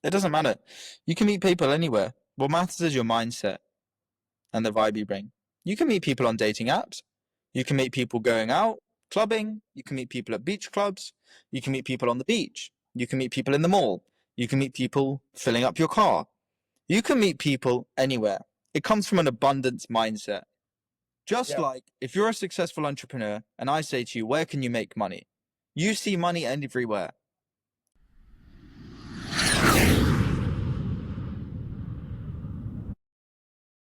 It doesn't matter. You can meet people anywhere. What matters is your mindset and the vibe you bring. You can meet people on dating apps. You can meet people going out, clubbing. You can meet people at beach clubs. You can meet people on the beach. You can meet people in the mall. You can meet people filling up your car. You can meet people anywhere. It comes from an abundance mindset. Just Yeah. like if you're a successful entrepreneur and I say to you, where can you make money? You see money everywhere.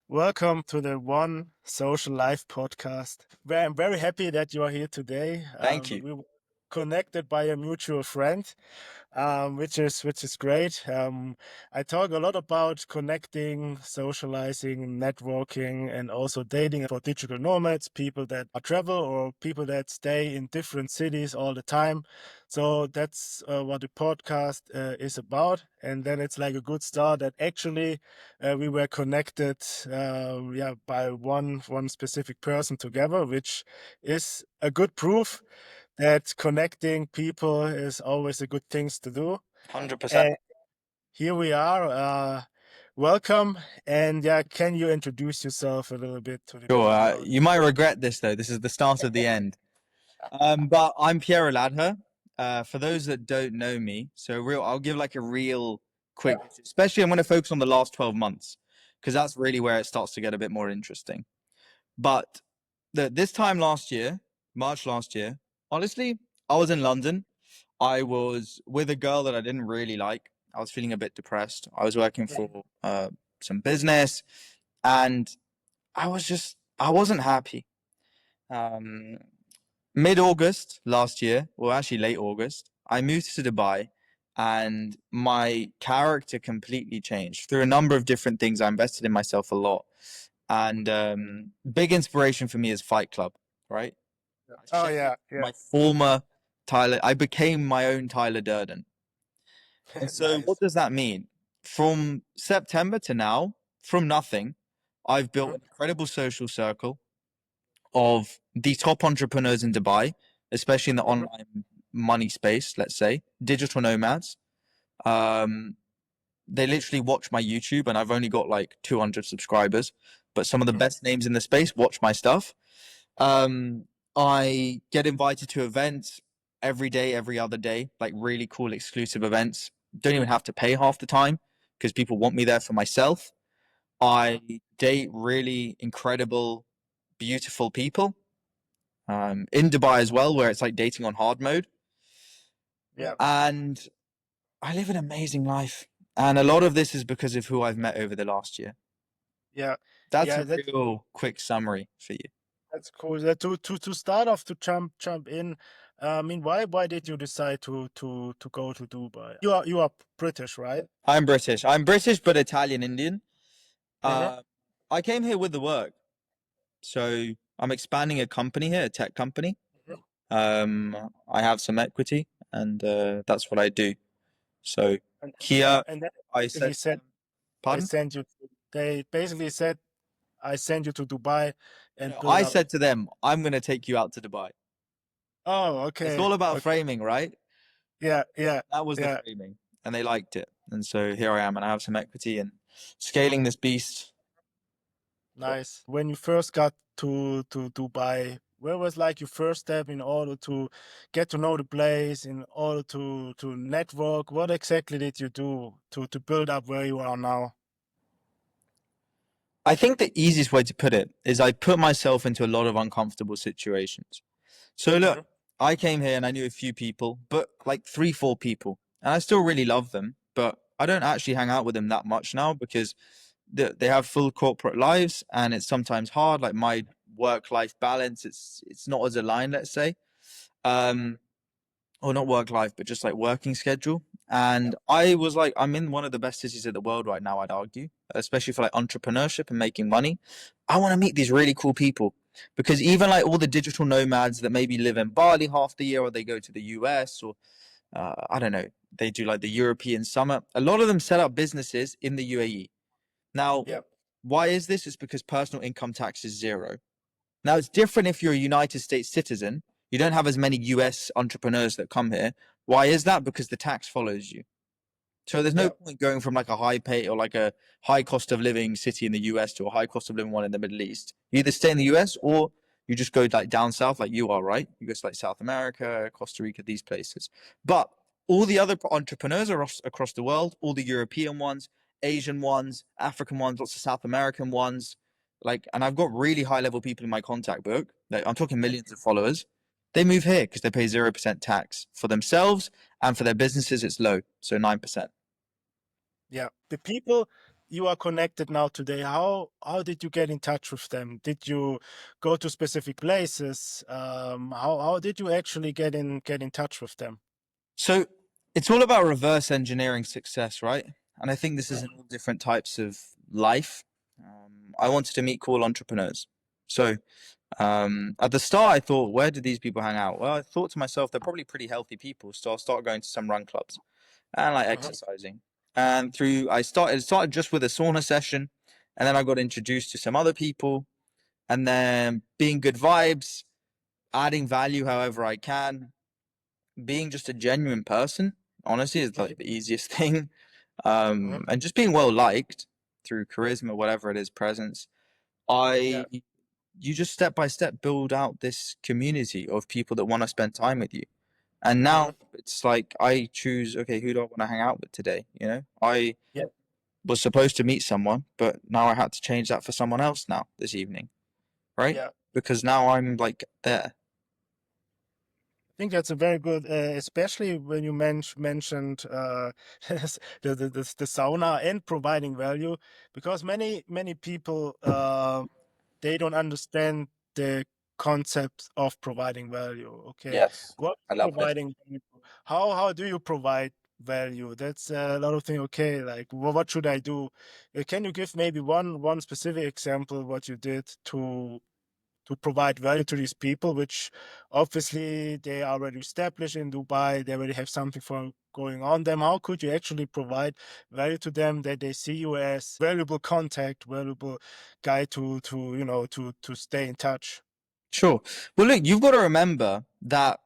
Welcome to the One Social Life podcast. I'm very happy that you are here today. Thank you. We were connected by a mutual friend, which is great. I talk a lot about connecting, socializing, networking, and also dating for digital nomads, people that travel or people that stay in different cities all the time. So that's what the podcast is about. And then it's like a good start that actually we were connected, by one specific person together, which is a good proof that connecting people is always a good thing to do. 100%. And here we are. Welcome. And yeah, can you introduce yourself a little bit to the Sure. people out You might regret this though. This is the start of the end. But I'm Piero Ladhur. For those that don't know me, I'll give like a real quick, there? especially I'm going to focus on the last 12 months because that's really where it starts to get a bit more interesting. But this time last year, March last year, honestly, I was in London. I was with a girl that I didn't really like. I was feeling a bit depressed. I was working Yeah. for some business and I wasn't happy. Um, Mid August last year, well, actually late August, I moved to Dubai and my character completely changed through a number of different things. I invested in myself a lot. And big inspiration for me is Fight Club, right? I Oh, shed yeah. Yeah. my former I became my own Tyler Durden. And so, what Nice. does that mean? From September to now, from nothing, I've built Mhm. an incredible social circle of the top entrepreneurs in Dubai, especially in the Mhm. online money space, let's say, digital nomads. Um, they literally watch my YouTube, and I've only got like 200 subscribers, but some of the Mhm. best names in the space watch my stuff. Um, I get invited to events every day, every other day, like really cool exclusive events. Don't even have to pay half the time because people want me there for myself. I date really incredible, beautiful people in Dubai as well, where it's like dating on hard mode. Yeah. And I live an amazing life. And a lot of this is because of who I've met over the last year. Yeah. That's Yeah. a real quick summary for you. That's cool. To start off, to jump in, I mean, why did you decide to go to Dubai? You are British, right? I'm British. I'm British, but Italian Indian. Uh-huh. Uh, I came here with the work. So I'm expanding a company here, a tech company. Mhm. I have some equity, and that's what I do. So And here, and then I basically said to said them, I pardon? sent you. They basically said I send you to Dubai and No, build I up. said to them, I'm going to take you out to Dubai. Oh, It's okay. all about Okay. framing, right? Yeah. So Yeah. that was the Yeah. framing, and they liked it. And so here I am, and I have some equity and scaling this beast. Nice. When you first got to Dubai, where was like your first step in order to get to know the place, in order to network? What exactly did you do to build up where you are now? I think the easiest way to put it is I put myself into a lot of uncomfortable situations. So look, Mhm. I came here and I knew a few people, but like three, four people, and I still really love them, but I don't actually hang out with them that much now because they have full corporate lives and it's sometimes hard. Like my work-life balance, it's not as aligned, let's say. Um, or not work life, but just like working schedule. Yeah. And I was like, I'm in one of the best cities in the world right now, I'd argue, especially for like entrepreneurship and making money. I want to meet these really cool people because even like all the digital nomads that maybe live in Bali half the year or they go to the US or I don't know, they do like the European summer. A lot of them set up businesses in the UAE. Now, Yeah. why is this? It's because personal income tax is zero. Now it's different if you're a United States citizen. You don't have as many US entrepreneurs that come here. Why is that? Because the tax follows you. So there's no Yeah. point going from like a high pay or like a high cost of living city in the US to a high cost of living one in the Middle East. You either stay in the US or you just go like down south, like you are, right? You go to like South America, Costa Rica, these places. But all the other entrepreneurs are across the world, all the European ones, Asian ones, African ones, lots of South American ones. Like, and I've got really high level people in my contact book. Like, I'm talking millions of followers. They move here because they pay 0% tax for themselves and for their businesses. It's low, so 9%. Yeah. The people you are connected now today, how did you get in touch with them? Did you go to specific places? How did you actually get in touch with them? So it's all about reverse engineering success, right? And I think this is Yeah. in all different types of life. I wanted to meet cool entrepreneurs. So at the start, I thought, where do these people hang out? Well, I thought to myself, they're probably pretty healthy people. So I'll start going to some run clubs and like Mhm. exercising. And through, it started just with a sauna session. And then I got introduced to some other people. And then being good vibes, adding value however I can, being just a genuine person, honestly, is like the easiest thing. Mhm. And just being well liked through charisma, whatever it is, presence. Yeah. I You just step by step build out this community of people that want to spend time with you. And Mhm. now it's like I choose, okay, who do I want to hang out with today? You know, I Yeah. was supposed to meet someone, but now I had to change that for someone else now this evening, right? Yeah. Because now I'm like there. I think that's a very good, especially when you mentioned the sauna and providing value, because many people they don't understand the concept of providing value. Okay, Yes, what I love this. providing value? How do you provide value? That's a lot of things. Okay, like what should I do? Can you give maybe one specific example what you did to provide value to these people, which obviously they are already established in Dubai, they already have something for going on them. How could you actually provide value to them that they see you as valuable contact, valuable guy to stay in touch? Sure. Well, look, you've got to remember that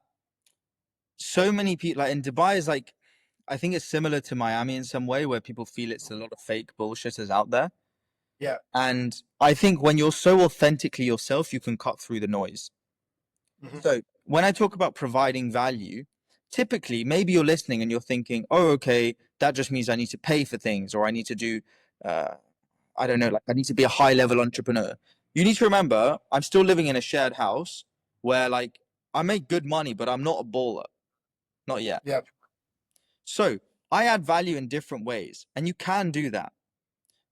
so many people, like in Dubai, is like, I think it's similar to Miami in some way, where people feel it's a lot of fake bullshitters out there. Yeah. And I think when you're so authentically yourself, you can cut through the noise. Hmm. So when I talk about providing value, typically maybe you're listening and you're thinking, oh, okay, that just means I need to pay for things or I need to do, uh, I don't know, like I need to be a high level entrepreneur. You need to remember, I'm still living in a shared house where like I make good money, but I'm not a baller. Not yet. Yeah. So I add value in different ways, and you can do that.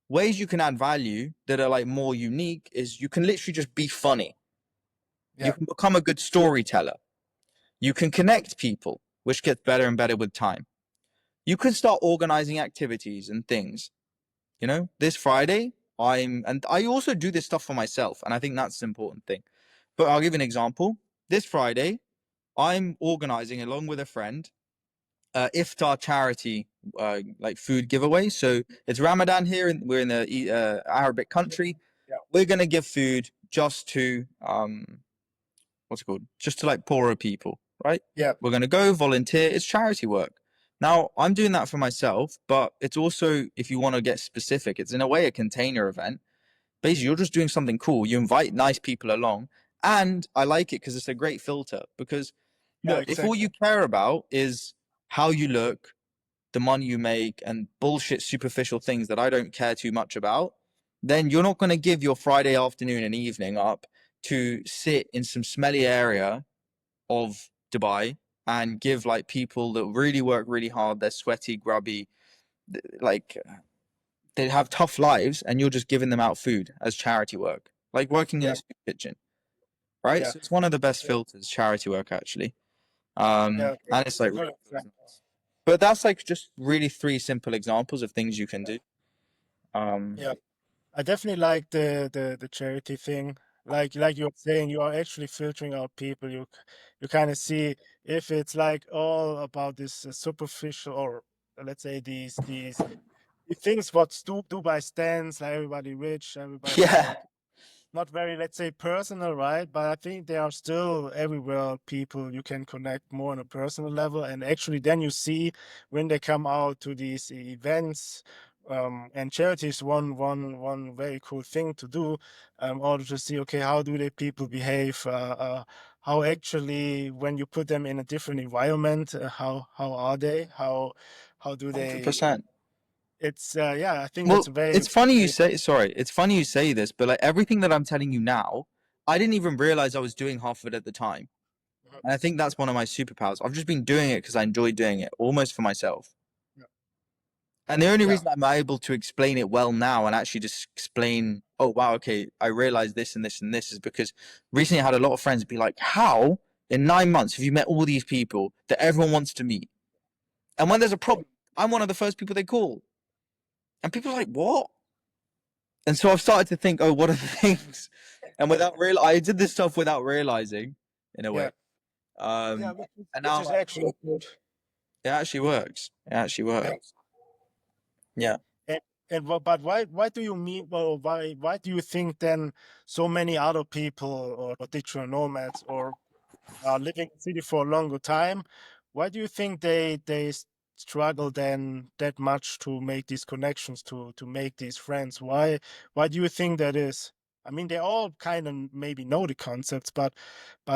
Ways you can add value that are like more unique is you can literally just be funny. You Yeah. can become a good storyteller. You can connect people, which gets better and better with time. You can start organizing activities and things. You know, this Friday, and I also do this stuff for myself, and I think that's the important thing. But I'll give you an example. This Friday, I'm organizing along with a friend iftar charity like food giveaway. So it's Ramadan here, and we're in the Arabic country. Yeah. We're gonna give food just to what's it called? Just to like poorer people, right? Yeah. We're gonna go volunteer. It's charity work. Now I'm doing that for myself, but it's also if you want to get specific, it's in a way a container event. Basically, you're just doing something cool. You invite nice people along, and I like it because it's a great filter. Because Yeah. look, if all Exactly. you care about is how you look, the money you make, and bullshit superficial things that I don't care too much about, then you're not going to give your Friday afternoon and evening up to sit in some smelly area of Dubai and give like people that really work really hard, they're sweaty, grubby, like they have tough lives, and you're just giving them out food as charity work, like working in a Yeah. soup kitchen, right? Yeah. So it's one of the best filters, charity work actually. Yeah. And it's like Good really feels example. nice. But that's like just really three simple examples of things you can do. Yeah. I definitely like the charity thing. Like you're saying, you are actually filtering out people. You kind of see if it's like all about this superficial, or let's say these things what Dubai stands, like everybody rich, everybody Yeah, like not very, let's say, personal, right? But I think there are still everywhere people you can connect more on a personal level. And actually, then you see when they come out to these events, and charity is one very cool thing to do, order to see, okay, how do they people behave? How actually, when you put them in a different environment, how are they? How do they? 100%. It's yeah, I think that's Well, a very, it's funny you very say, sorry, it's funny you say this, but like everything that I'm telling you now, I didn't even realize I was doing half of it at the time. Mhm. And I think that's one of my superpowers. I've just been doing it because I enjoy doing it, almost for myself. Yeah. And the only Yeah. reason I'm able to explain it well now and actually just explain, oh, wow, okay, I realized this and this and this is because recently I had a lot of friends be like, how in 9 months have you met all these people that everyone wants to meet? And when there's a problem, I'm one of the first people they call. And people are like, what? And so I've started to think, oh, what are the things? And I did this stuff without realizing, in a way. Yeah. Yeah, And which now I'm is like, actually good. it actually works. It actually Yeah. works. Yeah. And but why do you mean, well, why do you think then so many other people or digital nomads or are living in the city for a longer time, why do you think they struggle then that much to make these connections, to make these friends? Why do you think that is? I mean, they all kind of maybe know the concepts, but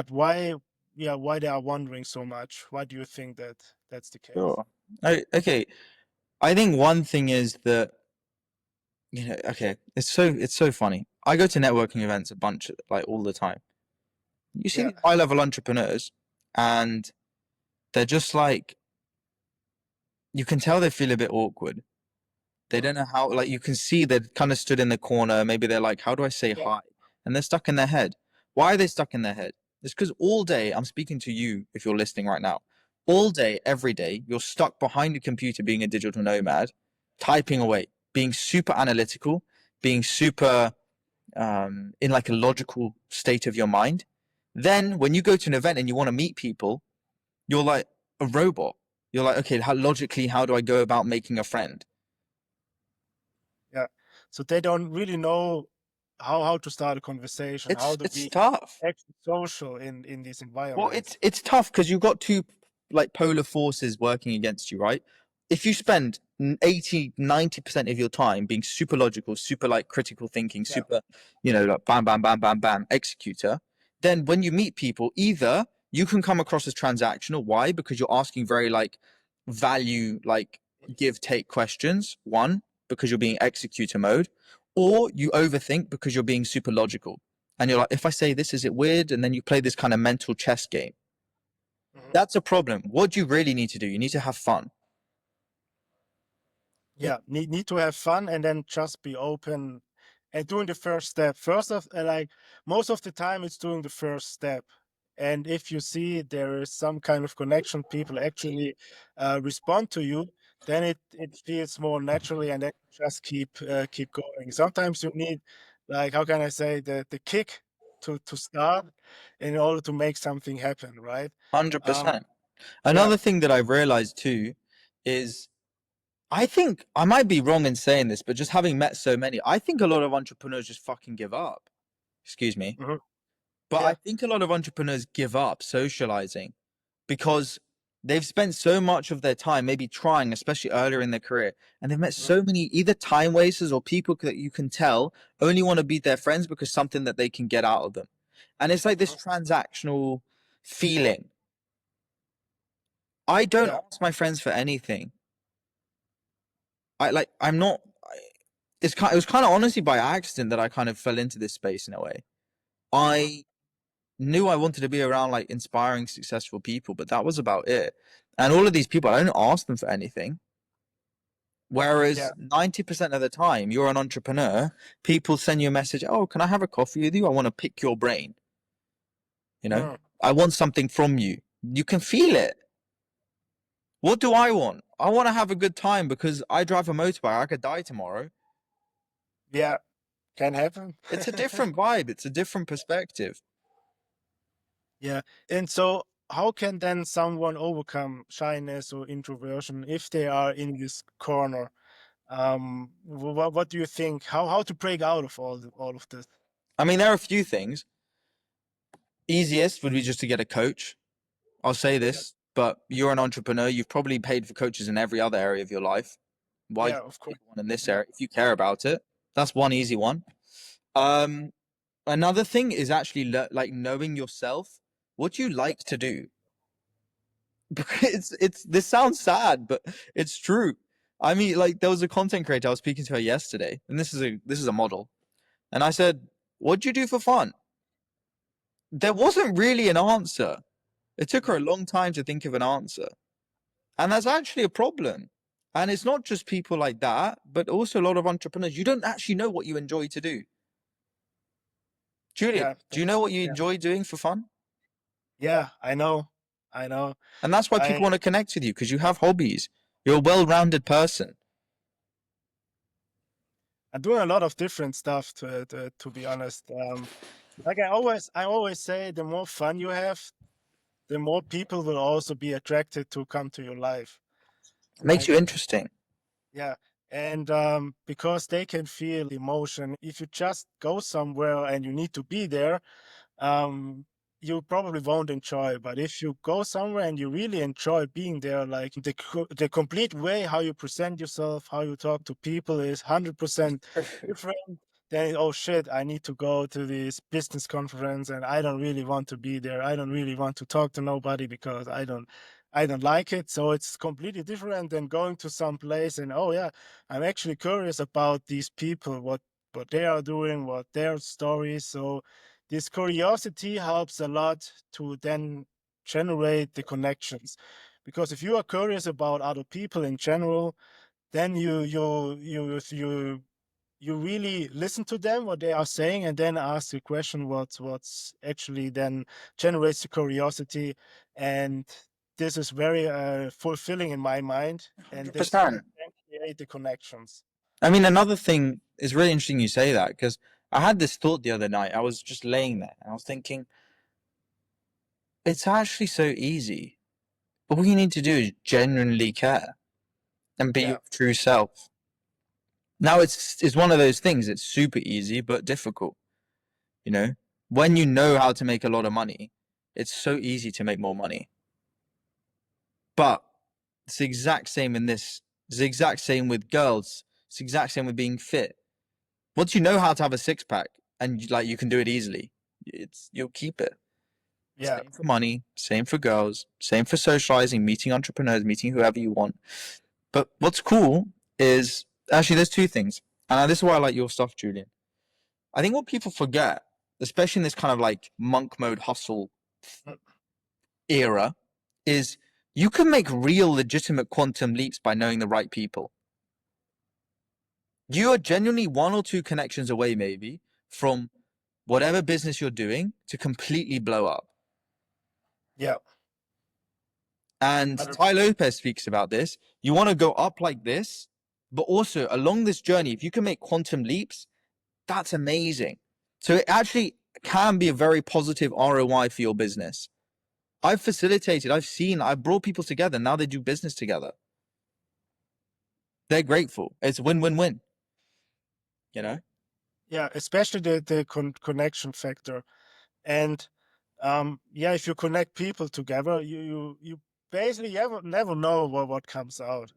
why, yeah, why they are wondering so much? Why do you think that that's the case? Sure. Okay. I think one thing is that, okay, it's so funny. I go to networking events a bunch, like all the time. You see Yeah. these high level entrepreneurs, and they're just like, you can tell they feel a bit awkward. They Mhm. don't know how, like, you can see they're kind of stood in the corner. Maybe they're like, how do I say Yeah. hi? And they're stuck in their head. Why are they stuck in their head? It's because all day, I'm speaking to you if you're listening right now. All day, every day, you're stuck behind a computer being a digital nomad, typing away, being super analytical, being super in like a logical state of your mind. Then when you go to an event and you want to meet people, you're like a robot. You're like, okay, how do I go about making a friend? Yeah. So they don't really know how to start a conversation, how to It's be tough. actually social in these Well, environments. it's tough because you've got two like polar forces working against you, right? If you spend 80, 90% of your time being super logical, super like critical thinking, Yeah. super, like bam, bam, bam, bam, bam, executor, then when you meet people, either you can come across as transactional. Why? Because you're asking very like value, like give take questions. One, because you're being executor mode, or you overthink because you're being super logical. And you're like, if I say this, is it weird? And then you play this kind of mental chess game. Mhm. That's a problem. What do you really need to do? You need to have fun. Yeah, need to have fun and then just be open and doing the first step. First of like most of the time it's doing the first step. And if you see there is some kind of connection, people actually respond to you, then it feels more naturally and then just keep going. Sometimes you need, like, how can I say, the kick to start in order to make something happen, right? Um 100%. yeah. Another thing that I've realized too is I think I might be wrong in saying this, but just having met so many, I think a lot of entrepreneurs just fucking give up. Excuse me. Mhm. But I Yeah. think a lot of entrepreneurs give up socializing because they've spent so much of their time maybe trying, especially earlier in their career, and they've met Mhm. so many either time wasters or people that you can tell only want to be their friends because something that they can get out of them. And it's like this Mhm. transactional feeling. I don't Yeah. ask my friends for anything. I'm not. It was kind of honestly by accident that I kind of fell into this space in a way. Mhm. I knew I wanted to be around like inspiring, successful people, but that was about it. And all of these people, I don't ask them for anything. Yeah. Whereas 90% of the time, you're an entrepreneur, people send you a message, oh, can I have a coffee with you? I want to pick your brain. You know, Mhm. I want something from you. You can feel it. What do I want? I want to have a good time because I drive a motorbike. I could die tomorrow. Yeah. Can happen. It's a different vibe. It's a different perspective. Yeah. And so how can then someone overcome shyness or introversion if they are in this corner? What do you think? How to break out of all of this? I mean, there are a few things. Easiest would be just to get a coach. I'll say this, but you're an entrepreneur. You've probably paid for coaches in every other area of your life. Why Yeah, do of you course. need one in this Yeah, area if you care about it? That's one easy one. Um, Another thing is actually like knowing yourself. What you like to do. It's this sounds sad, but it's true. I mean, like there was a content creator I was speaking to her yesterday, and this is a model, and I said, "What do you do for fun?" There wasn't really an answer. It took her yeah, a long time to think of an answer. And that's actually a problem. And it's not just people like that, but also a lot of entrepreneurs. You don't actually know what you enjoy to do. Julian, yeah, do you know what you yeah, enjoy doing for fun? yeah. I know. And that's why I people want to connect with you because you have hobbies. You're a well rounded person. I'm doing a lot of different stuff to be honest. Like I always say, the more fun you have, the more people will also be attracted to come to your life. It makes Like, you interesting. yeah. And because they can feel emotion. If you just go somewhere and you need to be there, um, you probably won't enjoy. But if you go somewhere and you really enjoy being there, like the complete way how you present yourself, how you talk to people is 100% different. Then oh shit, I need to go to this business conference and I don't really want to be there. I don't really want to talk to nobody because I don't like it. So it's completely different than going to some place and oh yeah, I'm actually curious about these people, what they are doing, what their stories. So this curiosity helps a lot to then generate the connections. Because if you are curious about other people in general, then you really listen to them what they are saying and then ask the question what's actually then generates the curiosity, and this is very fulfilling in my mind, and this 100%. can create the connections. I mean, another thing is really interesting you say that because I had this thought the other night. I was just laying there and I was thinking, it's actually so easy. All you need to do is genuinely care and be Yeah, your true self. Now it's one of those things. It's super easy but difficult. You know, when you know how to make a lot of money, it's so easy to make more money. But it's the exact same in this. It's the exact same with girls. It's the exact same with being fit. Once you know how to have a six pack and like you can do it easily, you'll keep it. yeah, Same for money, same for girls, same for socializing, meeting entrepreneurs, meeting whoever you want. But what's cool is actually there's two things, and this is why I like your stuff, Julian. I think what people forget, especially in this kind of like monk mode hustle era, is you can make real legitimate quantum leaps by knowing the right people. You are genuinely one or two connections away, maybe, from whatever business you're doing to completely blow up. yeah, And Other- Ty Lopez speaks about this. You want to go up like this, but also along this journey, if you can make quantum leaps, that's amazing. So it actually can be a very positive ROI for your business. I've facilitated, I've brought people together. Now they do business together. They're grateful. It's win win win, you know? yeah, especially the connection factor. And yeah, if you connect people together, you basically never know what comes out.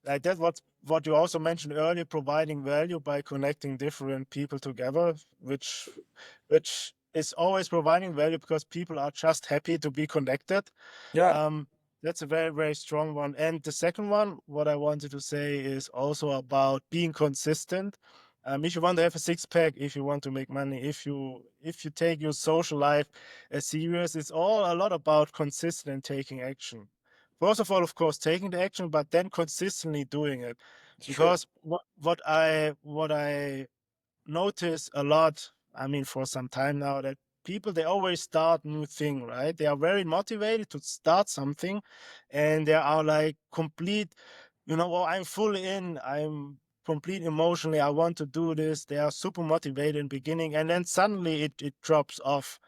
Like that, what you also mentioned earlier, providing value by connecting different people together, which is always providing value because people are just happy to be connected. Yeah. Um, that's a very, very strong one. And the second one, what I wanted to say is also about being consistent. If you want to have a six pack, if you want to make money, if you take your social life as serious, it's all a lot about consistent and taking action. First of all, of course, taking the action, but then consistently doing it. It's true. Because what I notice a lot, I mean, for some time now, that people, they always start new thing, right? They are very motivated to start something, and they are like complete, well, I'm fully in, I'm complete emotionally, I want to do this. They are super motivated in beginning, and then suddenly it drops off.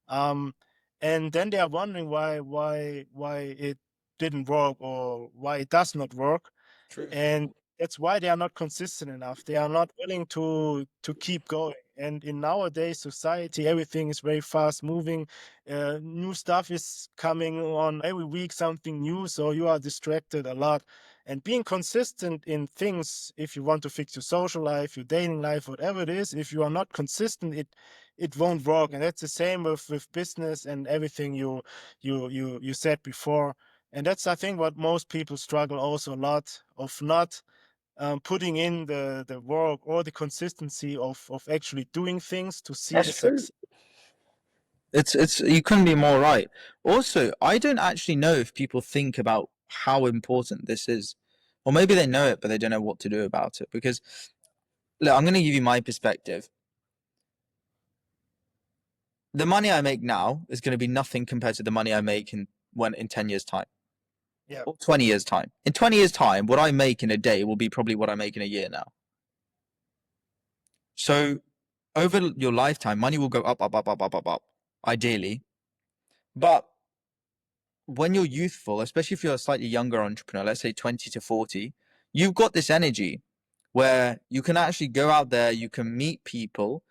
Um, and then they are wondering why it didn't work or why it does not work, True. and that's why they are not consistent enough. They are not willing to keep going. And in nowadays society, everything is very fast moving. New stuff is coming on every week, something new. So you are distracted a lot. And being consistent in things, if you want to fix your social life, your dating life, whatever it is, if you are not consistent, it won't work. And that's the same with business and everything you said before. And that's, I think, what most people struggle also a lot of not putting in the work or the consistency of actually doing things to see the That's true. success. It's you couldn't be more right. Also, I don't actually know if people think about how important this is. Or maybe they know it, but they don't know what to do about it. Because look, I'm gonna give you my perspective. The money I make now is gonna be nothing compared to the money I make in 10 years' time. Yeah, Or 20 years' time. In 20 years' time, what I make in a day will be probably what I make in a year now. So over your lifetime, money will go up, up, up, up, up, up, up, ideally. But when you're youthful, especially if you're a slightly younger entrepreneur, let's say 20 to 40, you've got this energy where you can actually go out there, you can meet people.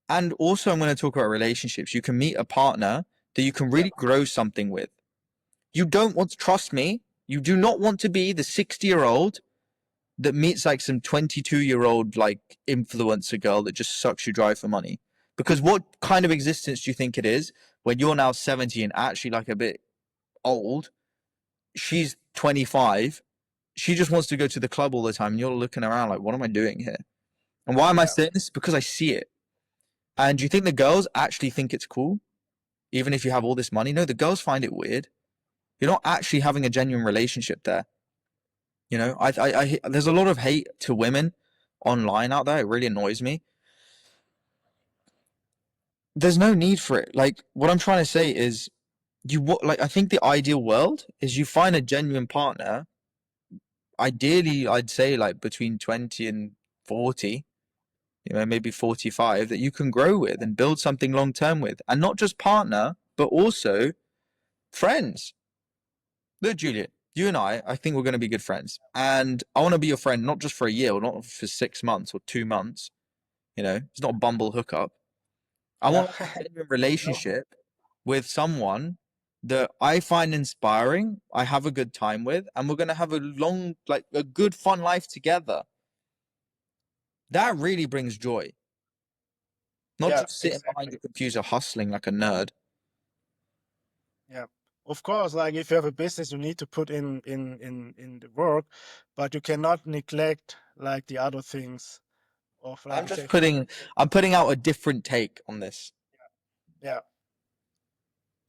And also, I'm going to talk about relationships. You can meet a partner that you can yeah, really grow something with. You don't want to trust me. You do not want to be the 60-year-old that meets like some 22-year-old like influencer girl that just sucks you dry for money. Because what kind of existence do you think it is when you're now 70 and actually like a bit old? She's 25. She just wants to go to the club all the time. And you're looking around like, what am I doing here? And why am I yeah, saying this? Because I see it. And do you think the girls actually think it's cool? Even if you have all this money? No, the girls find it weird. You're not actually having a genuine relationship there. You know, there's a lot of hate to women online out there. It really annoys me. There's no need for it. Like, what I'm trying to say is, I think the ideal world is you find a genuine partner. Ideally, I'd say like between 20 and 40, maybe 45, that you can grow with and build something long term with. And not just partner, but also friends. Look, Julian, you and I think we're going to be good friends. And I want to be your friend, not just for a year or not for 6 months or 2 months. It's not a Bumble hookup. I yeah. want like a genuine No, relationship with someone that I find inspiring, I have a good time with, and we're going to have a good, fun life together. That really brings joy. Not yeah, just sitting behind exactly. your computer hustling like a nerd. Yeah. Of course, like if you have a business, you need to put in the work, but you cannot neglect like the other things of like I'm you just say. I'm putting out a different take on this. Yeah.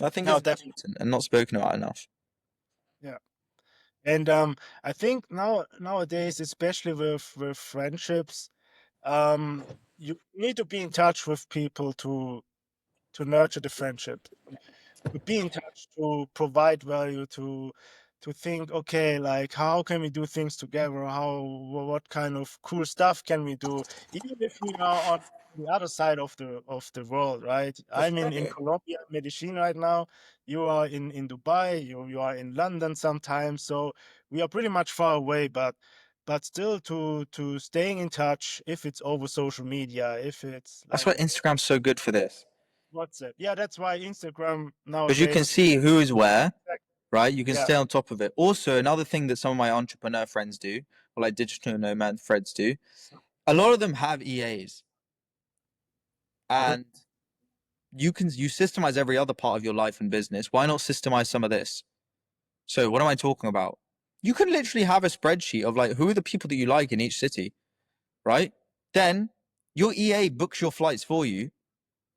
I think No, it's definitely. important and not spoken about enough. Yeah. And I think nowadays, especially with friendships, um, you need to be in touch with people to nurture the friendship, to be in touch, to provide value, to think, okay, like how can we do things together? What kind of cool stuff can we do, even if we are on the other side of the world, right? I'm in Colombia, Medellin right now. You are in Dubai. You are in London sometimes. So we are pretty much far away, but still to staying in touch, if it's over social media, if it's That's like why Instagram's so good for this. WhatsApp. Yeah, that's why Instagram Because you can nowadays. see who is where, right? You can Yeah. stay on top of it. Also, another thing that some of my entrepreneur friends do, or like digital nomad friends do, a lot of them have EAs. Mhm. And you systemize every other part of your life and business. Why not systemize some of this? So what am I talking about? You can literally have a spreadsheet of like who are the people that you like in each city, right? Then your EA books your flights for you.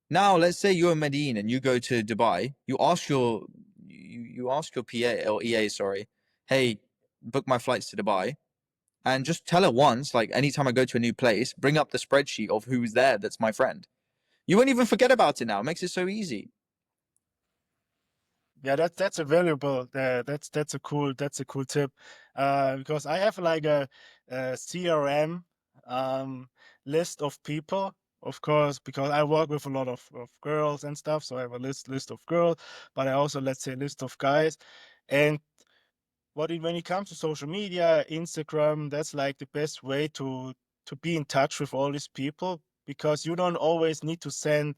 Now, let's say you're in Medellin and you go to Dubai. You ask your PA or EA, sorry, hey, book my flights to Dubai, and just tell her once, like anytime I go to a new place, bring up the spreadsheet of who's there. That's my friend. You won't even forget about it now. It makes it so easy. Yeah, that's a valuable. That's a cool tip, because I have like a CRM list of people, of course, because I work with a lot of girls and stuff. So I have a list of girls, but I also, let's say, list of guys. And when it comes to social media, Instagram, that's like the best way to be in touch with all these people. because you don't always need to send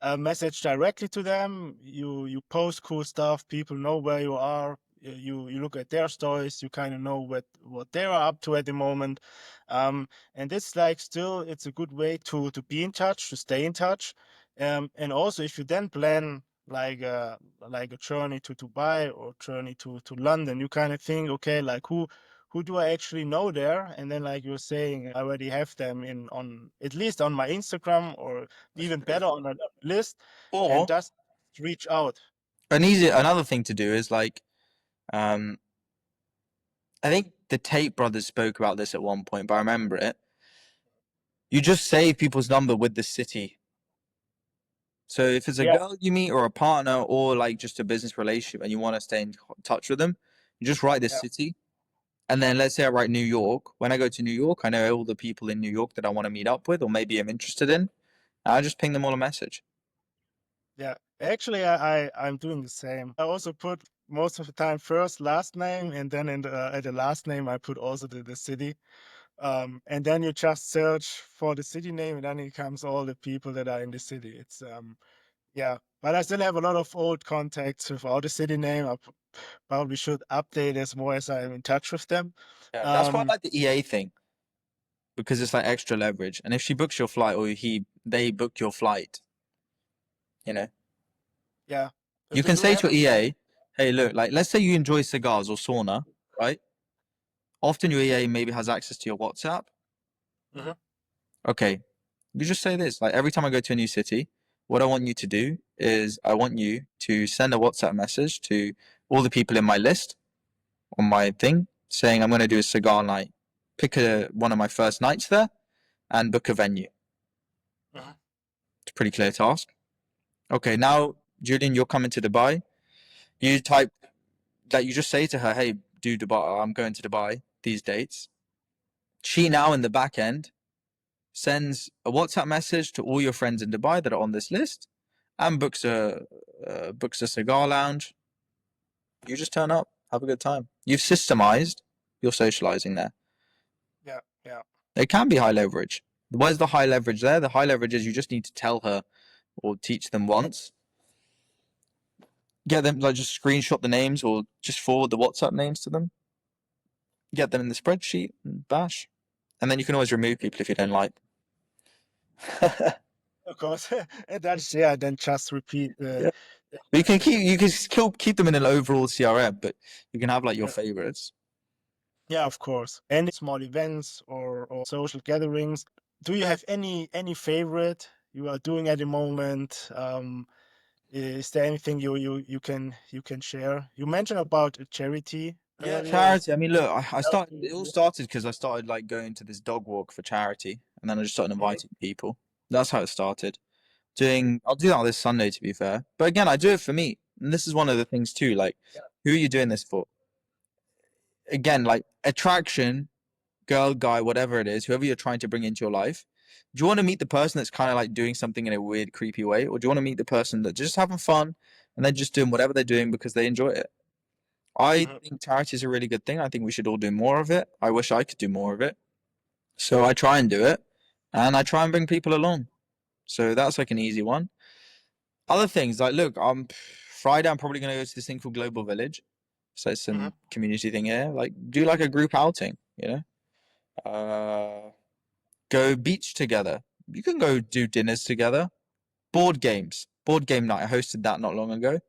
a message directly to them. You post cool stuff. People know where you are. You look at their stories. You kind of know what they're up to at the moment. And it's like still it's a good way to be in touch, to stay in touch. And also if you then plan like a journey to Dubai or journey to London, you kind of think, okay, like who do I actually know there? And then like you're saying, I already have them in on at least on my Instagram, or even better on a list, and Or just reach out. another thing to do is like, um, I think the Tate brothers spoke about this at one point, but I remember it. You just save people's number with the city. So if it's a Yeah, girl you meet or a partner or like just a business relationship and you want to stay in touch with them, you just write this yeah, city. And then let's say I write New York. When I go to New York, I know all the people in New York that I want to meet up with or maybe I'm interested in. I just ping them all a message. yeah. Actually, I'm doing the same. I also put most of the time first last name, and then at the last name I put also the city. And then you just search for the city name, and then it comes all the people that are in the city. It's yeah. But I still have a lot of old contacts without the city name. Probably should update as more as I'm in touch with them. Yeah, that's why I Um, like the EA thing because it's like extra leverage. And if she books your flight or they book your flight, you know, yeah. you Do can you say have? to EA, hey, look, like let's say you enjoy cigars or sauna, right? Often your EA maybe has access to your WhatsApp. Mhm, Okay, you just say this, like every time I go to a new city, what I want you to do is I want you to send a WhatsApp message to all the people in my list on my thing saying I'm going to do a cigar night. Pick one of my first nights there and book a venue. mhm, It's a pretty clear task. Okay, now Julian, you're coming to Dubai. You type that you just say to her, "Hey, do Dubai. I'm going to Dubai these dates." She now in the back end sends a WhatsApp message to all your friends in Dubai that are on this list and books a cigar lounge. You just turn up, have a good time. You've systemized your socializing there. yeah, yeah. It can be high leverage. Where's the high leverage there? The high leverage is you just need to tell her or teach them once. Get them like just screenshot the names or just forward the WhatsApp names to them. Get them in the spreadsheet and bash. And then you can always remove people if you don't like. Of course. And that's yeah. Then just repeat Yeah. But you can still keep them in an overall CRM, but you can have like your yeah, favorites. yeah, of course. Any small events or social gatherings. Do you have any favorite you are doing at the moment? Is there anything you can share? You mentioned about a charity Yeah, earlier. Is charity. I mean, look, I help started. It all started because I started like going to this dog walk for charity, and then I just started Mhm, inviting people. That's how it started. I'll do that this Sunday, to be fair. But again, I do it for me, and this is one of the things too. Like, yeah. who are you doing this for? Again, like attraction, girl, guy, whatever it is, whoever you're trying to bring into your life. Do you want to meet the person that's kind of like doing something in a weird, creepy way, or do you want to meet the person that's just having fun and they're just doing whatever they're doing because they enjoy it? I Mhm, think charity is a really good thing. I think we should all do more of it. I wish I could do more of it. So I try and do it, and I try and bring people along. So that's like an easy one. Other things like, look, Friday. I'm probably gonna go to this thing called Global Village. So it's mhm. some community thing here. Like, do like a group outing. Go beach together. You can go do dinners together. Board game night. I hosted that not long ago.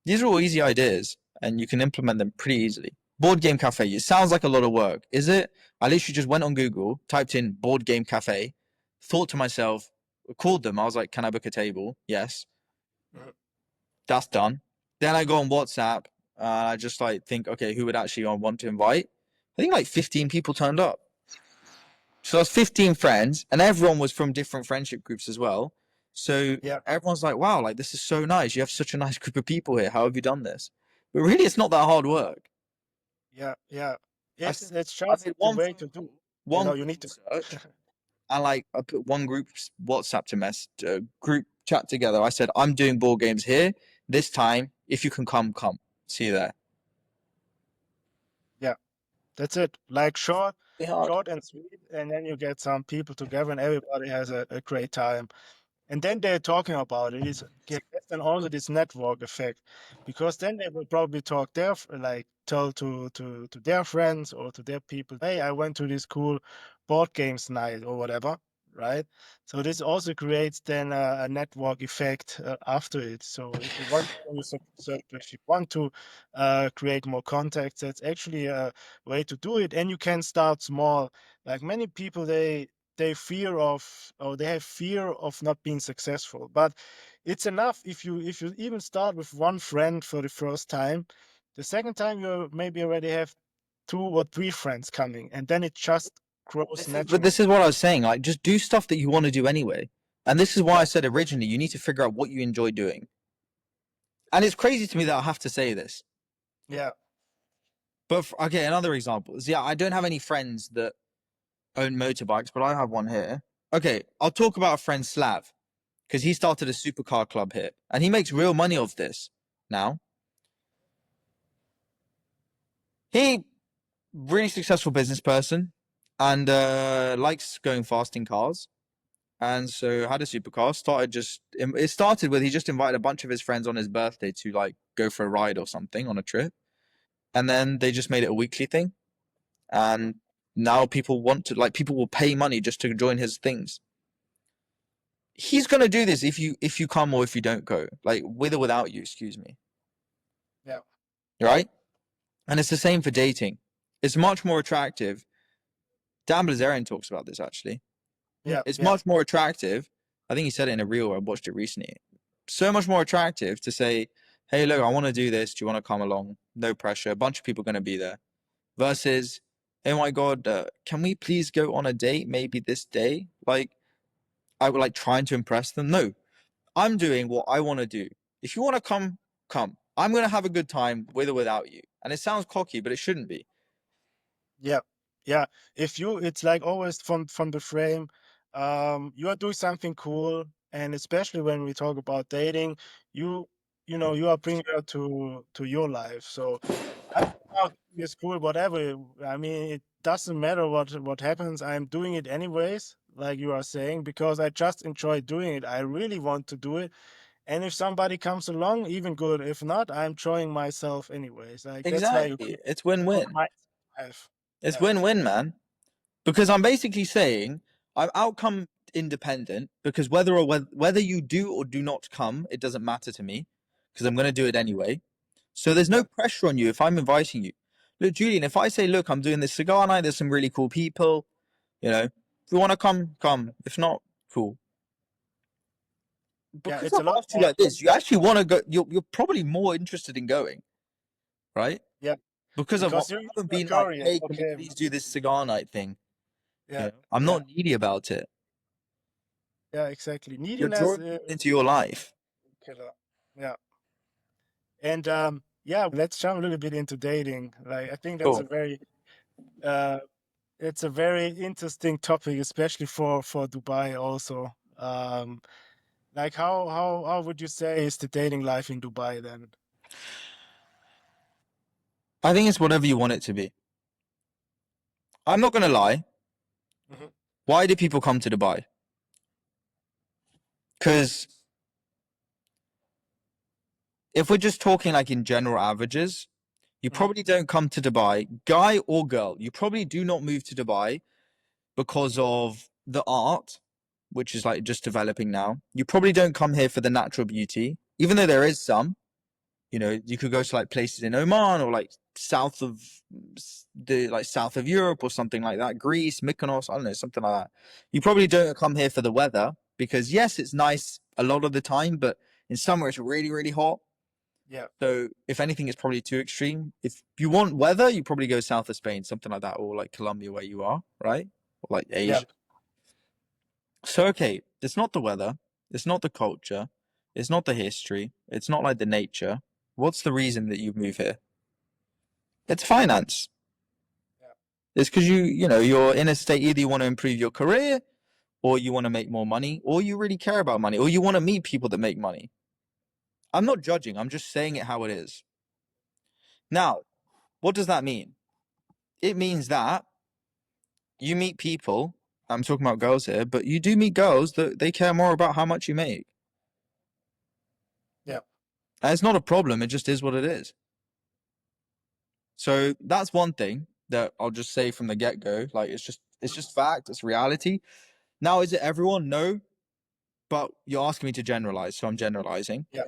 These are all easy ideas, and you can implement them pretty easily. Board game cafe. It sounds like a lot of work, is it? I literally just went on Google, typed in board game cafe, thought to myself, called them. I was like, "Can I book a table?" Yes, Mhm. that's done. Then I go on WhatsApp. I just like think, okay, who would actually I want to invite? I think like 15 people turned up. So that's 15 friends, and everyone was from different friendship groups as well. So Yeah, everyone's like, wow, like this is so nice. You have such a nice group of people here. How have you done this? But really, it's not that hard work. yeah, yeah. I, It's I just made the one way phone to do. call, one You Google need to. search, and like I put one group's WhatsApp to group chat together. I said, I'm doing board games here this time. If you can come, come. See you there. Yeah, that's it. Like short. Be hard. short and sweet, and then you get some people together, and everybody has a great time. And then they're talking about it. It's gets then also this network effect, because then they will probably talk like tell to their friends or to their people, hey, I went to this cool board games night or whatever, right? So this also creates then a network effect after it. So if you want to, so if you want to create more contacts, that's actually a way to do it. And you can start small. Like many people, they fear of, or they have fear of not being successful, but it's enough if you even start with one friend for the first time. The second time you maybe already have two or three friends coming, and then it just grows But naturally. this is what I was saying. Like, just do stuff that you want to do anyway. And this is why I Yeah, said originally, you need to figure out what you enjoy doing. And it's crazy to me that I have to say this. yeah, But okay, another example is, yeah, I don't have any friends that own motorbikes, but I have one here. Okay, I'll talk about a friend, Slav, because he started a supercar club here, and he makes real money off this now. He really successful business person, and likes going fast in cars. And so had a supercar. It started with he just invited a bunch of his friends on his birthday to like go for a ride or something on a trip, and then they just made it a weekly thing. And now people will pay money just to join his things. He's gonna do this if you come or if you don't go, like with or without you. Excuse me, yeah, right? And it's the same for dating. It's much more attractive. Dan Blazarian talks about this actually. yeah, It's yeah, much more attractive. I think he said it in a reel. I watched it recently. So much more attractive to say, "Hey, look, I want to do this. Do you want to come along? No pressure. A bunch of people are going to be there." Versus, "Oh my god, can we please go on a date? Maybe this day." Like I would like trying to impress them. No, I'm doing what I want to do. If you want to come, come. I'm going to have a good time with or without you. And it sounds cocky, but it shouldn't be. yeah, yeah. If you, it's like always from the frame, you are doing something cool, and especially when we talk about dating, you you know, you are bringing her to your life. So I'm out, it's cool, whatever. I mean, it doesn't matter what happens. I'm doing it anyways, like you are saying, because I just enjoy doing it. I really want to do it. And if somebody comes along, even good. If not, I'm enjoying myself anyways. Like that's like Exactly. It's a good win-win. mindset to have. It's Yeah. win-win, man. Because I'm basically saying I'm outcome independent because whether you do or do not come, it doesn't matter to me because I'm going to do it anyway. So there's no Yeah. pressure on you if I'm inviting you. Look, Julian, if I say, look, I'm doing this cigar night, there's some really cool people, if you want to come, come. If not, cool. Yeah. Because It's a I've lot asked you more. like this, you actually want to go, you're probably more interested in going, right? Yeah. Because I Because haven't you're been like, curious. hey, can we Okay. please do this cigar night thing? Yeah. I'm Yeah. not needy about it. Yeah. Exactly. You're Neediness drawing people into your life. killer. Yeah. And yeah, let's jump a little bit into dating. Like I think that's Cool. a very uh it's a very interesting topic, especially for Dubai also. Like how would you say is the dating life in Dubai then? I think it's whatever you want it to be. I'm not going to lie. Mhm. Why do people come to Dubai? Because if we're just talking like in general averages, you Mhm. probably don't come to Dubai, guy or girl. You probably do not move to Dubai because of the art, which is like just developing now. You probably don't come here for the natural beauty, even though there is some. You could go to like places in Oman or like south of Europe or something like that, Greece, Mykonos, I don't know, something like that. You probably don't come here for the weather because yes, it's nice a lot of the time, but in summer it's really, really hot. Yeah. So if anything, it's probably too extreme. If you want weather, you probably go south of Spain, something like that, or like Colombia where you are, right? Or like Yeah. Asia. So okay, it's not the weather, it's not the culture, it's not the history, it's not like the nature. What's the reason that you move here? It's finance. Yeah. It's because you're in a state either you want to improve your career or you want to make more money or you really care about money or you want to meet people that make money. I'm not judging, I'm just saying it how it is. Now, what does that mean? It means that you meet people. I'm talking about girls here, but you do meet girls that they care more about how much you make. Yeah. And it's not a problem. It just is what it is. So that's one thing that I'll just say from the get go. Like it's just fact. It's reality. Now, is it everyone? No, but you're asking me to generalize, so I'm generalizing. Yeah.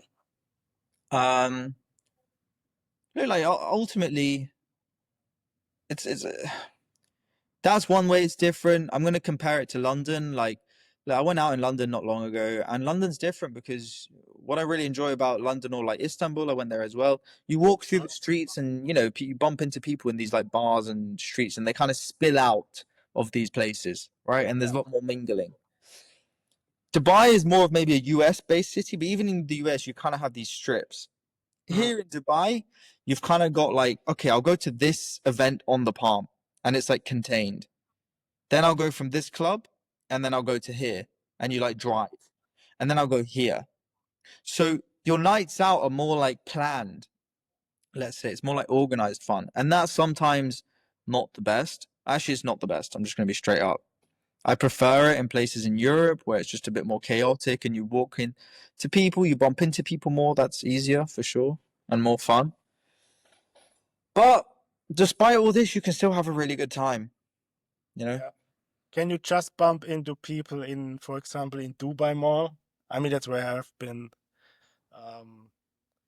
Um, like ultimately, it's that's one way it's different. I'm gonna compare it to London. Like I went out in London not long ago, and London's different because what I really enjoy about London or like Istanbul, I went there as well. You walk through Mhm. the streets, and you know you bump into people in these like bars and streets, and they kind of spill out of these places, right? And there's a Yeah. lot more mingling. Dubai is more of maybe a US based city, but even in the US, you kind of have these strips. Mhm. Here in Dubai, you've kind of got like, okay, I'll go to this event on the Palm, and it's like contained. Then I'll go from this club, and then I'll go to here, and you like drive, and then I'll go here. So your nights out are more like planned. Let's say it's more like organized fun, and that's sometimes not the best. Actually, it's not the best. I'm just going to be straight up. I prefer it in places in Europe where it's just a bit more chaotic and you walk in to people, you bump into people more. That's easier for sure and more fun. But despite all this, you can still have a really good time, you know? Yeah. Can you just bump into people in, for example, in Dubai Mall? I mean, that's where I've been. Um,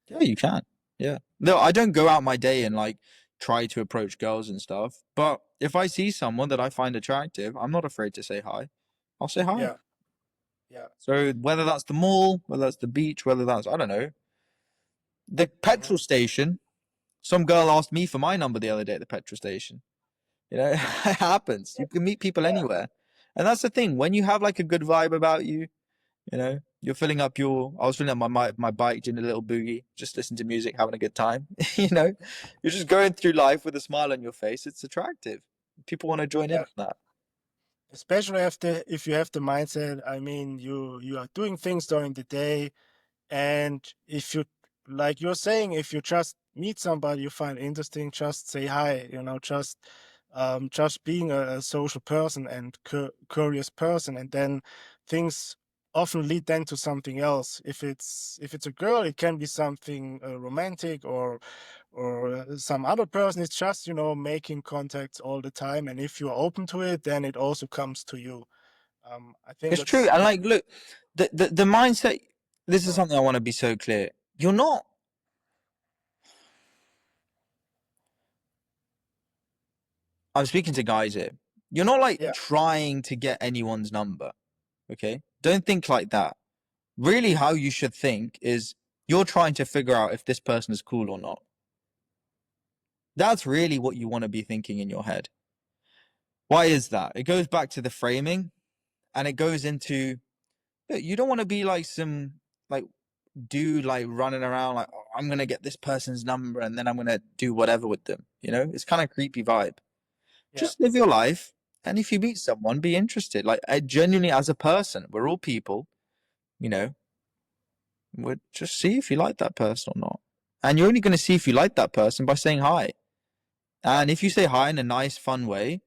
Yeah, you can. Yeah. No, I don't go out my day and like try to approach girls and stuff. But if I see someone that I find attractive, I'm not afraid to say hi. I'll say hi. yeah. Yeah. So whether that's the mall, whether that's the beach, whether that's, I don't know, the Mhm. petrol station. Some girl asked me for my number the other day at the petrol station. You know, it happens. You can meet people Yeah. anywhere. And that's the thing. When you have like a good vibe about you, you know, you're filling up your I was filling up my bike doing a little boogie, just listening to music, having a good time. You know, you're just going through life with a smile on your face. It's attractive. People want to join in Yeah. on that. Especially if you have the mindset. I mean, you are doing things during the day. And if you, like you're saying, if you just meet somebody you find interesting, just say hi, just being a social person and curious person, and then things often lead then to something else. If it's a girl, it can be something romantic, or some other person. It's just making contacts all the time, and if you're open to it, then it also comes to you. I think It's true. And like, look, the mindset. This is uh, something I want to be so clear. You're not. I'm speaking to guys here. You're not like yeah, trying to get anyone's number. Okay, don't think like that. Really, how you should think is you're trying to figure out if this person is cool or not. That's really what you want to be thinking in your head. Why is that? It goes back to the framing and it goes into you don't want to be like some like dude like running around like oh, I'm gonna get this person's number and then I'm gonna do whatever with them. You know, it's kind of creepy vibe. yeah, Just live your life, and if you meet someone, be interested. Like I genuinely, as a person, we're all people. You know, would just see if you like that person or not. And you're only going to see if you like that person by saying hi. yeah, And if you say hi in a nice, fun way,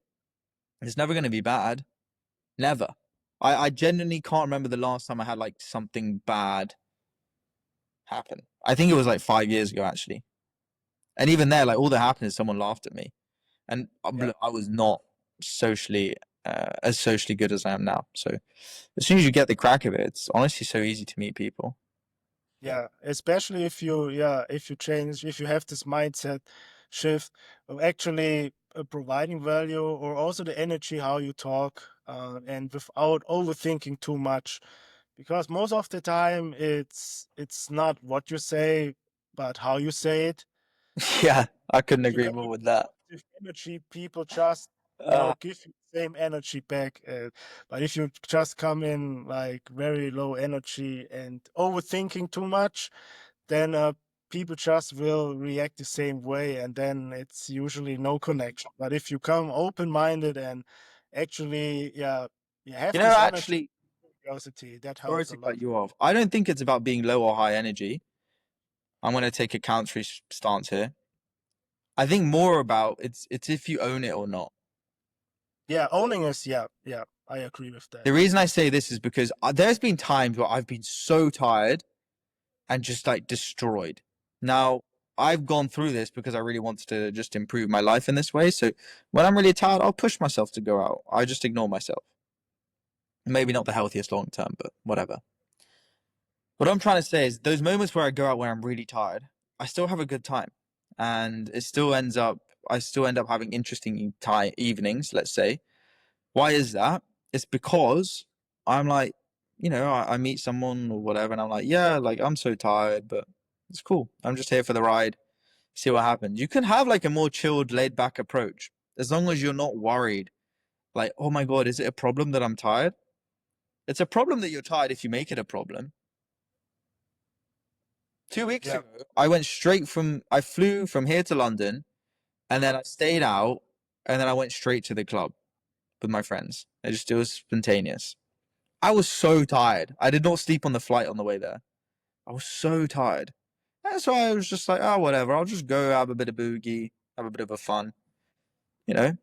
it's never going to be bad. Never. I genuinely can't remember the last time I had like something bad happen. I think it was like 5 years ago, actually. And even there, like all that happened is someone laughed at me. And yeah. I was not socially, as socially good as I am now. So as soon as you get the crack of it, it's honestly so easy to meet people. Yeah, especially if you have this mindset shift of actually providing value, or also the energy how you talk, and without overthinking too much, because most of the time it's not what you say, but how you say it. Yeah, I couldn't If you agree have more a with that. positive energy, people just Uh, give you the same energy back. But if you just come in like very low energy and overthinking too much, then people just will react the same way, and then it's usually no connection. But if you come open-minded and actually, yeah, you have you know, this energy, actually, curiosity, that sorry helps a to cut lot. you off. I don't think it's about being low or high energy. I'm going to take a counter stance here. I think more about it's if you own it or not. Yeah, owning is, yeah, yeah, I agree with that. The reason I say this is because there's been times where I've been so tired and just like destroyed. Now, I've gone through this because I really wanted to just improve my life in this way. So when I'm really tired, I'll push myself to go out. I just ignore myself. Maybe not the healthiest long term, but whatever. What I'm trying to say is those moments where I go out when I'm really tired, I still have a good time. And I still end up having interesting evenings, let's say. Why is that? It's because I'm like, I meet someone or whatever, and I'm like, yeah, like I'm so tired, but it's cool. I'm just here for the ride, see what happens. You can have like a more chilled, laid back approach as long as you're not worried. Like, oh my God, is it a problem that I'm tired? It's a problem that you're tired if you make it a problem. 2 weeks Yeah. ago, I flew from here to London and then I stayed out and then I went straight to the club with my friends. It was spontaneous. I was so tired. I did not sleep on the flight on the way there. I was so tired. And so I was just like, oh, whatever. I'll just go have a bit of boogie, have a bit of a fun, you know?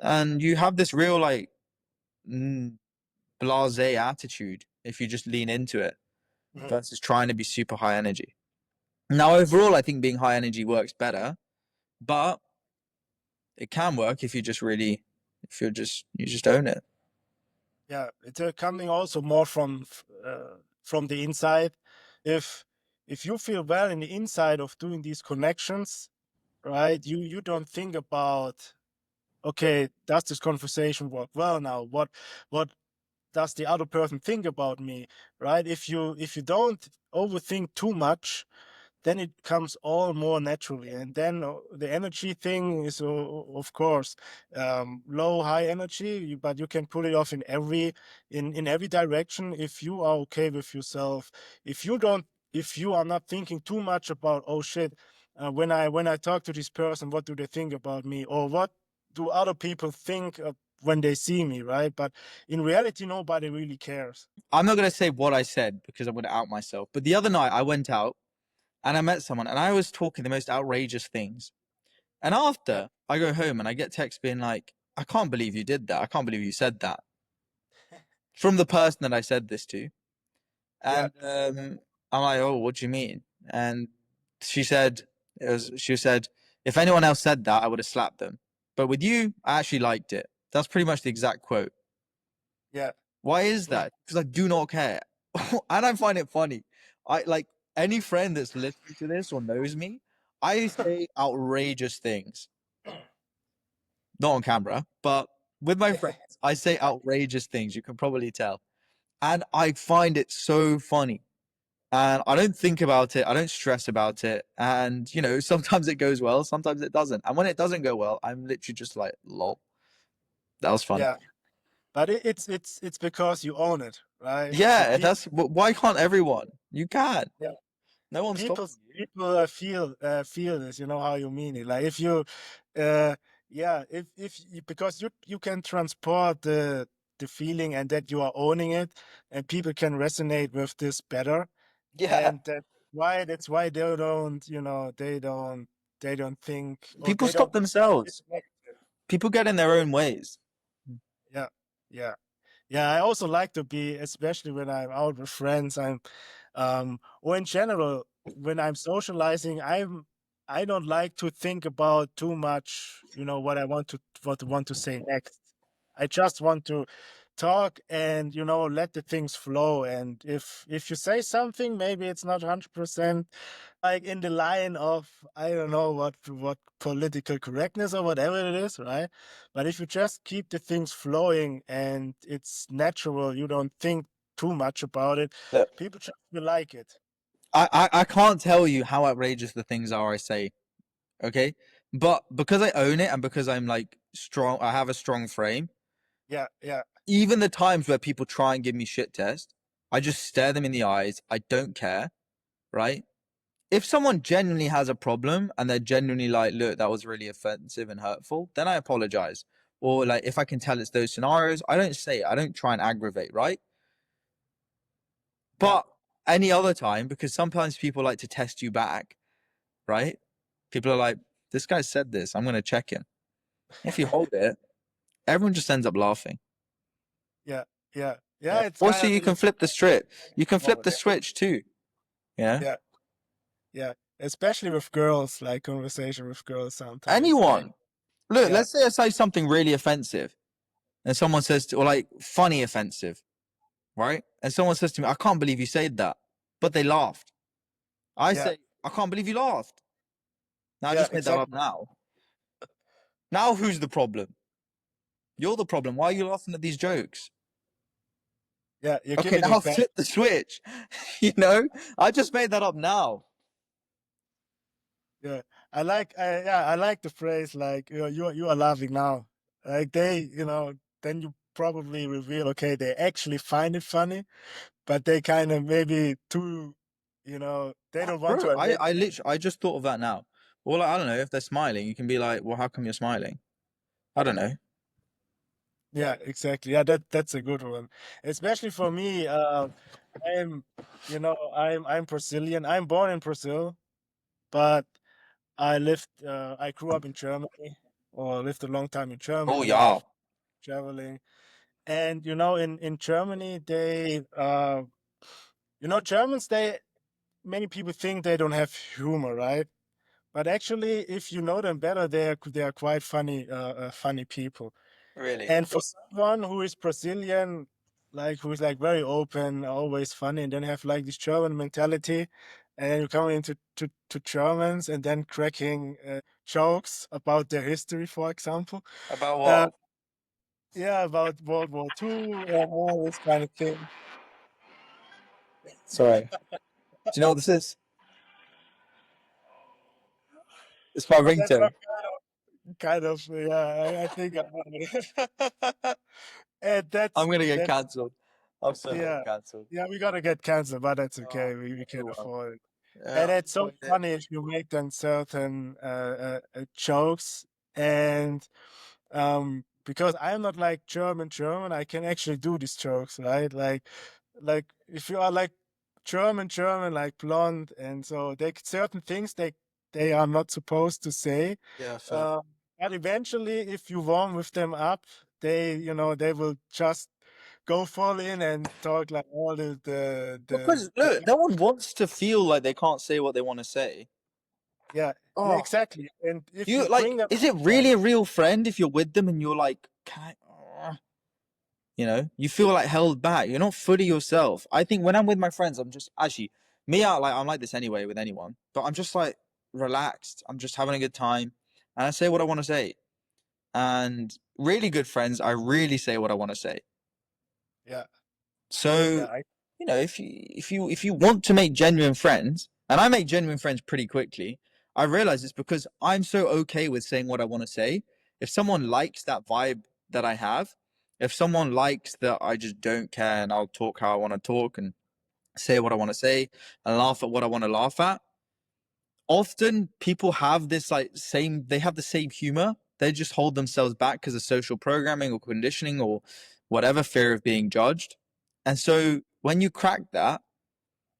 And you have this real, like, mm, blase attitude if you just lean into it Mhm. versus trying to be super high energy. Now, overall, I think being high energy works better, but it can work if you just really, if you just own it. Yeah, it's coming also more from the inside. If if you feel well in the inside of doing these connections, right? You don't think about, okay, does this conversation work well now? What does the other person think about me, right? If you don't overthink too much, then it comes all more naturally. And then the energy thing is, of course, low, high energy, but you can pull it off in every direction if you are okay with yourself. If you don't, if you are not thinking too much about, oh shit, when I talk to this person, what do they think about me, or what do other people think when they see me, right? But in reality, nobody really cares. I'm not going to say what I said because I'm going to out myself. But the other night I went out and I met someone and I was talking the most outrageous things. And Yeah, after I go home and I get text being like, I can't believe you did that. I can't believe you said that from the person that I said this to. yeah, And I'm like, oh, what do you mean? And she said, she said, if anyone else said that, I would have slapped them. But with you, I actually liked it. That's pretty much the exact quote. yeah. Why is that? Because I do not care. And I find it funny. I like any friend that's listening to this or knows me, I say outrageous things. Not on camera, but with my friends, I say outrageous things. You can probably tell. And I find it so funny. And I don't think about it. I don't stress about it. And, sometimes it goes well, sometimes it doesn't. And when it doesn't go well, I'm literally just like, lol, that was funny. Yeah. But it's because you own it, right? So Yeah, why can't everyone? You can. yeah, No one's people stopping you. people feel this. You know how you mean it. Like if you, uh, yeah, if you, because you can transport the feeling and that you are owning it, and people can resonate with this better, Yeah. and that's why they don't think, or People they stop don't. themselves. People get in their own ways. Yeah, yeah. Yeah, I also like to be, especially when I'm out with friends, or in general, when I'm socializing, I don't like to think about too much, what I want to say next. I just want to talk and, let the things flow. And if you say something, maybe it's not 100% like in the line of, I don't know what political correctness or whatever it is, right? But if you just keep the things flowing and it's natural, you don't think too much about it, Look, people just will like it. I can't tell you how outrageous the things are I say, okay? But because I own it and because I'm like strong, I have a strong frame, Yeah, yeah, even the times where people try and give me shit test, I just stare them in the eyes. I don't care, right? If someone genuinely has a problem and they're genuinely like, look, that was really offensive and hurtful, then I apologize. Or like, if I can tell it's those scenarios, I don't say it. I don't try and aggravate, right? yeah, But any other time, because sometimes people like to test you back, right? People are like, this guy said this. I'm going to check him. If you hold it, everyone just ends up laughing. Yeah, yeah, Yeah. yeah. It's Also, kind of you you can flip the strip. You can flip forward. the switch too. Yeah. Yeah, yeah. Especially with girls, like conversation with girls sometimes. And Anyone. Look, yeah, let's say I say something really offensive, and someone says, or like funny offensive, right? And someone says to me, "I can't believe you said that," but they laughed. I yeah, say, "I can't believe you laughed." Now I yeah. just made that up Exactly. now. Now who's the problem? You're the problem. Why are you laughing at these jokes? Yeah, you're Okay, giving now it back. flip the switch. You know, I just made that up now. Yeah, I like the phrase like you are laughing now. Like then you probably reveal, okay, they actually find it funny, but they kind of maybe too, they don't want Bro, to I, admit. I literally, I just thought of that now. Well, like, I don't know if they're smiling. You can be like, well, how come you're smiling? I don't know. Yeah, exactly. Yeah, that's a good one. Especially for me, I'm, I'm Brazilian. I'm born in Brazil, but I grew up in Germany, or lived a long time in Oh, Germany, yeah. traveling. And in Germany, Germans, many people think they don't have humor, right? But actually, if you know them better, they are quite funny people. Really? And for someone who is Brazilian, like who is like very open, always funny, and then have like this German mentality, and then you come into to Germans and then cracking jokes about their history, for example. About Uh, what? yeah, about World War II and all this kind of thing. Sorry. Do you know what this is? It's my That's ringtone. some kind of yeah. I think I know it. And I'm gonna get that's cancelled. I'm so getting yeah. cancelled. Yeah, we gotta get canceled, but that's Oh, okay. We can oh well. afford it. Yeah, And I it's so enjoyed it. funny if you make them certain jokes and because I'm not like German, I can actually do these jokes, right? Like if you are like German, like blonde, and so they certain things they are not supposed to say. Yeah, fair. Uh, but eventually, if you warm with them up, they will just go full in and talk like all Because the look, no one wants to feel like they can't say what they want to say. yeah, yeah, Oh, exactly. And if you you bring like, them is it like really a real friend if you're with them and you're like, can I, you know, you feel like held back. You're not fully yourself. I think when I'm with my friends, I'm just actually me out like I'm like this anyway with anyone, but I'm just like relaxed. I'm just having a good time, and I say what I want to say. And really good friends, I really say what I want to say. yeah, So, yeah, I you know, if you want to make genuine friends, and I make genuine friends pretty quickly, I realize it's because I'm so okay with saying what I want to say. If someone likes that vibe that I have, if someone likes that I just don't care and I'll talk how I want to talk and say what I want to say and laugh at what I want to laugh at, often people have this like same they have the same humor. They just hold themselves back because of social programming or conditioning or whatever fear of being judged. And so when you crack that,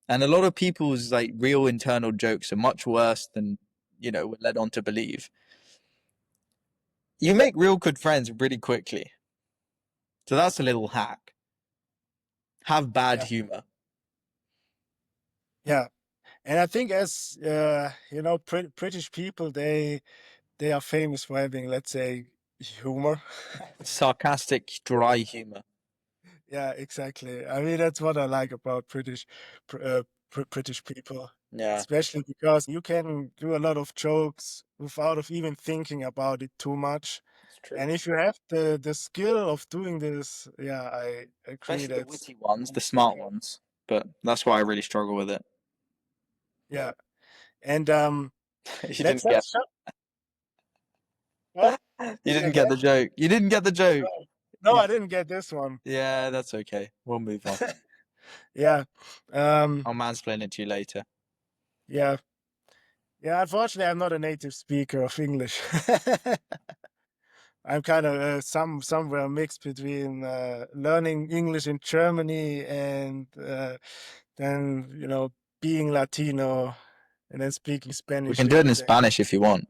and a lot of people's like real internal jokes are much worse than we're led on to believe. You make real good friends really quickly. So that's a little hack. Have bad yeah, humor. yeah. And I think as British people, they are famous for having, let's say, humor. Sarcastic, dry humor. Yeah, exactly. I mean, that's what I like about British people, Yeah, especially because you can do a lot of jokes without of even thinking about it too much. it's true. And if you have the skill of doing this, yeah, I agree. Especially the That's witty ones, the smart ones. But that's why I really struggle with it. yeah. And You let's didn't get let's what? you Say didn't get again? the joke. You didn't get the joke. No, no, You, I didn't get this one. yeah, that's okay. We'll move on. Yeah. I'll mansplain it to you later. Yeah. Yeah, unfortunately, I'm not a native speaker of English. I'm kind of somewhere mixed between learning English in Germany and then being Latino and then speaking We Spanish can do here it in and there. Spanish if you want.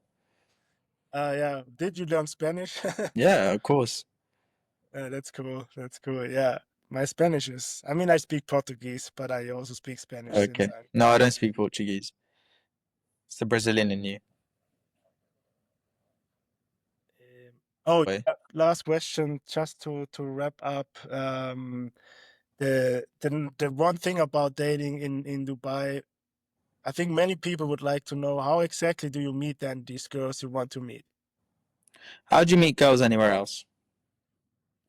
Yeah. Did you learn Spanish? Yeah, of course. That's cool. That's cool. Yeah. My Spanish is, I mean, I speak Portuguese, but I also speak Spanish since Okay. I'm No, I don't speak Portuguese. It's the Brazilian in you. oh, Wait. yeah, last question, just to wrap up. The one thing about dating in Dubai, I think many people would like to know how exactly do you meet then these girls you want to meet? How'd you meet girls anywhere else?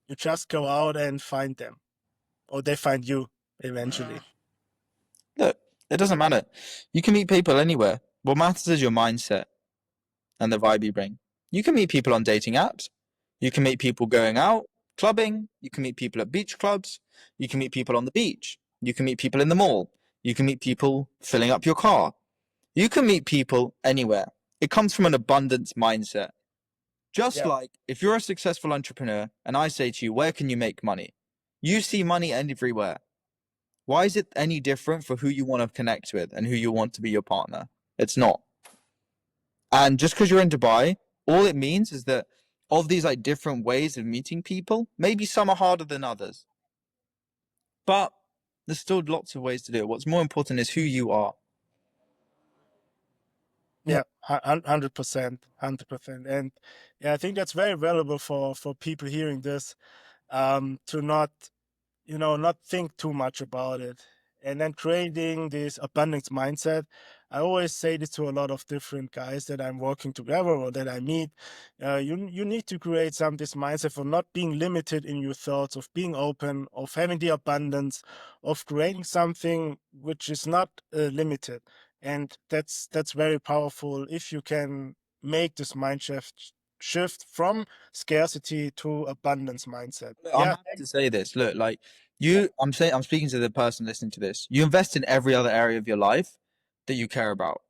You just go out and find them, or they find you eventually. Look, it doesn't matter. You can meet people anywhere. What matters is your mindset and the vibe you bring. You can meet people on dating apps. You can meet people going out, clubbing. You can meet people at beach clubs. You can meet people on the beach. You can meet people in the mall. You can meet people filling up your car. You can meet people anywhere. It comes from an abundance mindset. Just Yeah, like if you're a successful entrepreneur and I say to you, where can you make money? You see money everywhere. Why is it any different for who you want to connect with and who you want to be your partner? It's not. And just because you're in Dubai, all it means is that of these like different ways of meeting people, maybe some are harder than others, but there's still lots of ways to do it. What's more important is who you are. yeah, 100%, 100%. And yeah, I think that's very valuable for people hearing this, to not, not think too much about it. And then creating this abundance mindset. I always say this to a lot of different guys that I'm working together or that I meet. You need to create this mindset for not being limited in your thoughts, of being open, of having the abundance, of creating something which is not limited. And that's very powerful if you can make this mind shift from scarcity to abundance mindset. Look, I'm Yeah, happy to say this. Look, like you, I'm speaking to the person listening to this. You invest in every other area of your life that you care about.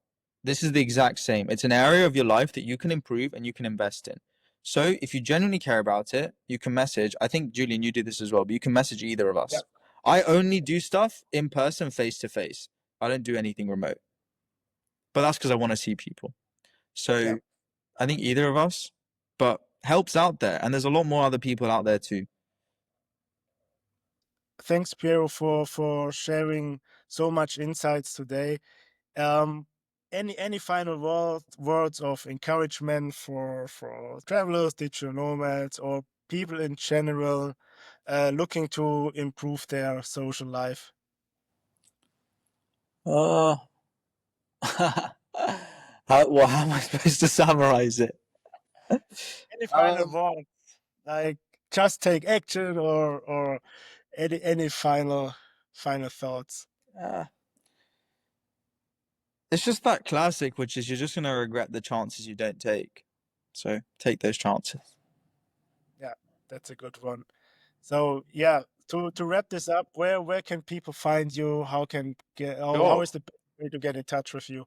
This is the exact same. It's an area of your life that you can improve and you can invest in. So if you genuinely care about it, you can message. I think Julian, you do this as well, but you can message either of yeah, us. I only do stuff in person, face to face. I don't do anything remote, but that's because I want to see people. yeah. So I think either of us, but help's out there, and there's a lot more other people out there too. Thanks, Piero, for sharing so much insights today. Um, any final words of encouragement for travelers, digital nomads, or people in general looking to improve their social life? Uh, how am I supposed to summarize it? Any final Um, words, like just take action, or any final thoughts? uh, it's just that classic, which is you're just going to regret the chances you don't take. So take those chances. Yeah, that's a good one. So yeah, to wrap this up, where can people find you? How can get how Sure. is the best way to get in touch with you?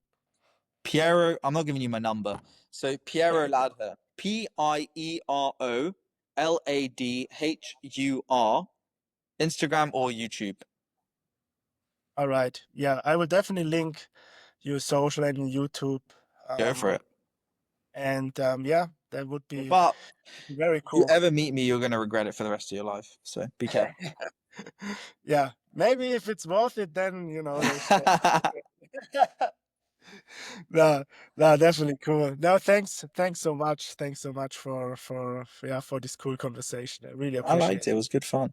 Piero, I'm not giving you my number. So Piero Ladhur, Pieroladhur, Instagram or YouTube. All right. Yeah, I will definitely link your social and your YouTube. Go for Um, it. and yeah, that would be But very if you cool. ever meet me, you're going to regret it for the rest of your life. So be careful. Yeah, maybe if it's worth it, then no, no, definitely cool. No, thanks so much. Thanks so much for yeah, for this cool conversation. I really I liked appreciate it. It it. was good fun.